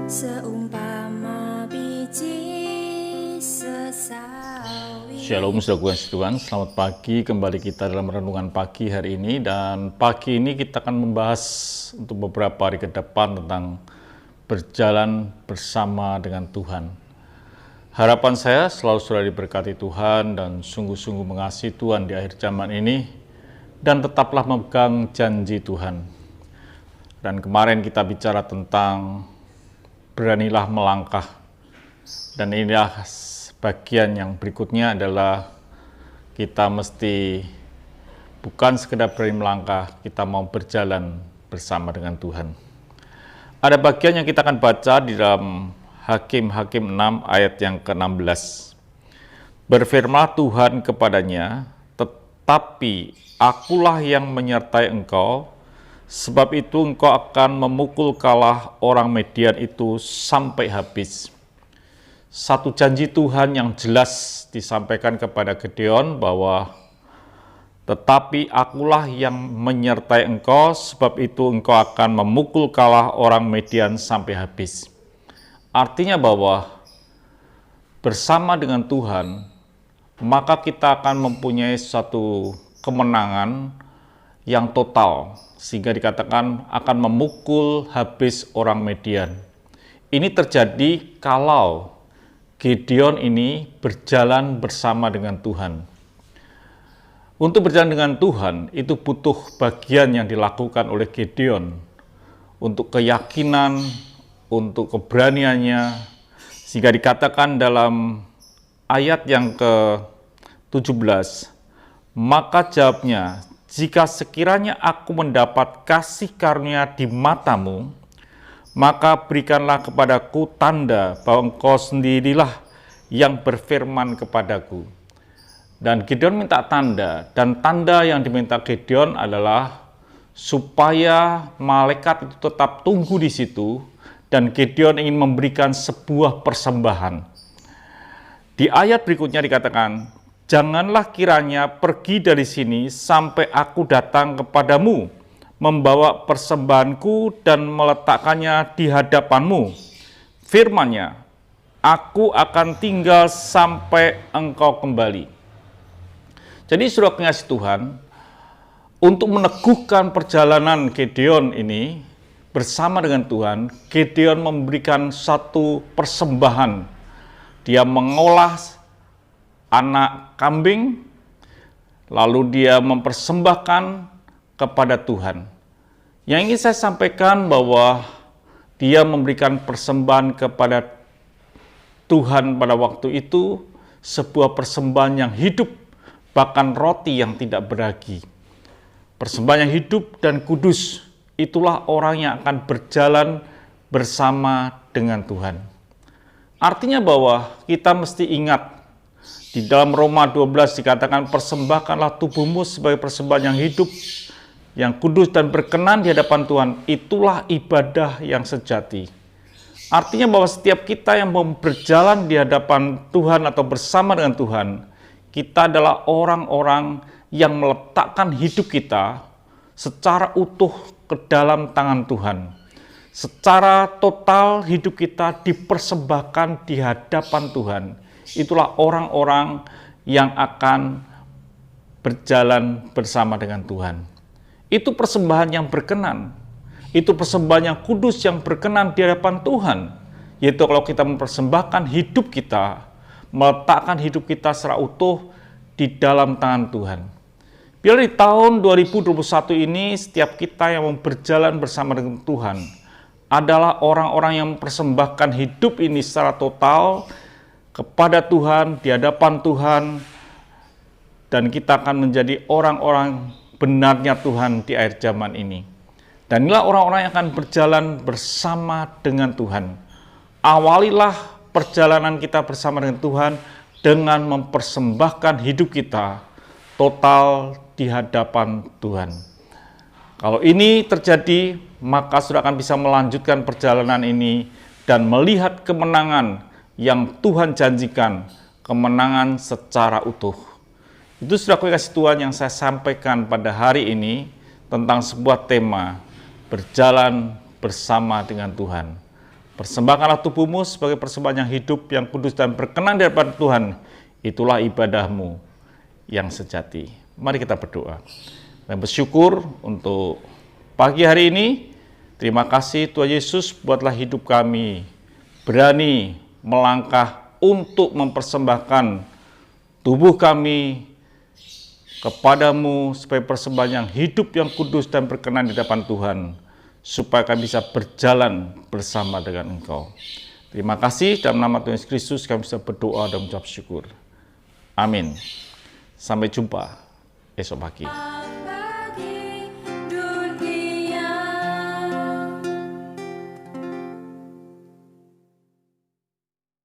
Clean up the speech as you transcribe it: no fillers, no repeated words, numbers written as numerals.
seumpama biji sesawi. Shalom saudara Tuhan, selamat pagi. Kembali kita dalam renungan pagi hari ini, dan pagi ini kita akan membahas untuk beberapa hari ke depan tentang berjalan bersama dengan Tuhan. Harapan saya selalu saudara diberkati Tuhan dan sungguh-sungguh mengasihi Tuhan di akhir zaman ini, dan tetaplah memegang janji Tuhan. Dan kemarin kita bicara tentang beranilah melangkah, dan inilah bagian yang berikutnya adalah kita mesti bukan sekedar berani melangkah, kita mau berjalan bersama dengan Tuhan. Ada bagian yang kita akan baca di dalam Hakim-Hakim 6 ayat yang ke-16. Berfirmanlah Tuhan kepadanya, tetapi akulah yang menyertai engkau, sebab itu engkau akan memukul kalah orang Median itu sampai habis. Satu janji Tuhan yang jelas disampaikan kepada Gideon bahwa tetapi akulah yang menyertai engkau, sebab itu engkau akan memukul kalah orang Median sampai habis. Artinya bahwa bersama dengan Tuhan, maka kita akan mempunyai suatu kemenangan yang total, sehingga dikatakan akan memukul habis orang Median. Ini terjadi kalau Gideon ini berjalan bersama dengan Tuhan. Untuk berjalan dengan Tuhan, itu butuh bagian yang dilakukan oleh Gideon, untuk keyakinan, untuk keberaniannya, sehingga dikatakan dalam ayat yang ke-17, maka jawabnya, jika sekiranya aku mendapat kasih karunia di matamu, maka berikanlah kepadaku tanda bahwa engkau sendirilah yang berfirman kepadaku. Dan Gideon minta tanda, dan tanda yang diminta Gideon adalah supaya malaikat itu tetap tunggu di situ, dan Gideon ingin memberikan sebuah persembahan. Di ayat berikutnya dikatakan, janganlah kiranya pergi dari sini sampai aku datang kepadamu, membawa persembahanku dan meletakkannya di hadapanmu. Firman-Nya, aku akan tinggal sampai engkau kembali. Jadi saudara pengasih Tuhan, untuk meneguhkan perjalanan Gideon ini bersama dengan Tuhan, Gideon memberikan satu persembahan. Dia mengolah anak kambing, lalu dia mempersembahkan kepada Tuhan. Yang ingin saya sampaikan bahwa dia memberikan persembahan kepada Tuhan pada waktu itu, sebuah persembahan yang hidup, bahkan roti yang tidak beragi. Persembahan yang hidup dan kudus, itulah orang yang akan berjalan bersama dengan Tuhan. Artinya bahwa kita mesti ingat, di dalam Roma 12 dikatakan, persembahkanlah tubuhmu sebagai persembahan yang hidup, yang kudus dan berkenan di hadapan Tuhan. Itulah ibadah yang sejati. Artinya bahwa setiap kita yang mau berjalan di hadapan Tuhan atau bersama dengan Tuhan, kita adalah orang-orang yang meletakkan hidup kita secara utuh ke dalam tangan Tuhan. Secara total hidup kita dipersembahkan di hadapan Tuhan. Itulah orang-orang yang akan berjalan bersama dengan Tuhan. Itu persembahan yang berkenan. Itu persembahan yang kudus yang berkenan di hadapan Tuhan. Yaitu kalau kita mempersembahkan hidup kita, meletakkan hidup kita secara utuh di dalam tangan Tuhan. Biar di tahun 2021 ini, setiap kita yang mau berjalan bersama dengan Tuhan adalah orang-orang yang mempersembahkan hidup ini secara total kepada Tuhan, di hadapan Tuhan, dan kita akan menjadi orang-orang benarnya Tuhan di akhir zaman ini. Dan inilah orang-orang yang akan berjalan bersama dengan Tuhan. Awalilah perjalanan kita bersama dengan Tuhan dengan mempersembahkan hidup kita total di hadapan Tuhan. Kalau ini terjadi, maka sudah akan bisa melanjutkan perjalanan ini dan melihat kemenangan yang Tuhan janjikan, kemenangan secara utuh. Itu sudah kasih Tuhan yang saya sampaikan pada hari ini tentang sebuah tema berjalan bersama dengan Tuhan. Persembahkanlah tubuhmu sebagai persembahan yang hidup, yang kudus dan berkenan di hadapan Tuhan. Itulah ibadahmu yang sejati. Mari kita berdoa dan bersyukur untuk pagi hari ini. Terima kasih Tuhan Yesus, buatlah hidup kami berani melangkah untuk mempersembahkan tubuh kami kepadamu sebagai persembahan yang hidup, yang kudus dan berkenan di hadapan Tuhan, supaya kami bisa berjalan bersama dengan Engkau. Terima kasih, dalam nama Tuhan Yesus Kristus kami bisa berdoa dan mengucap syukur. Amin. Sampai jumpa esok pagi.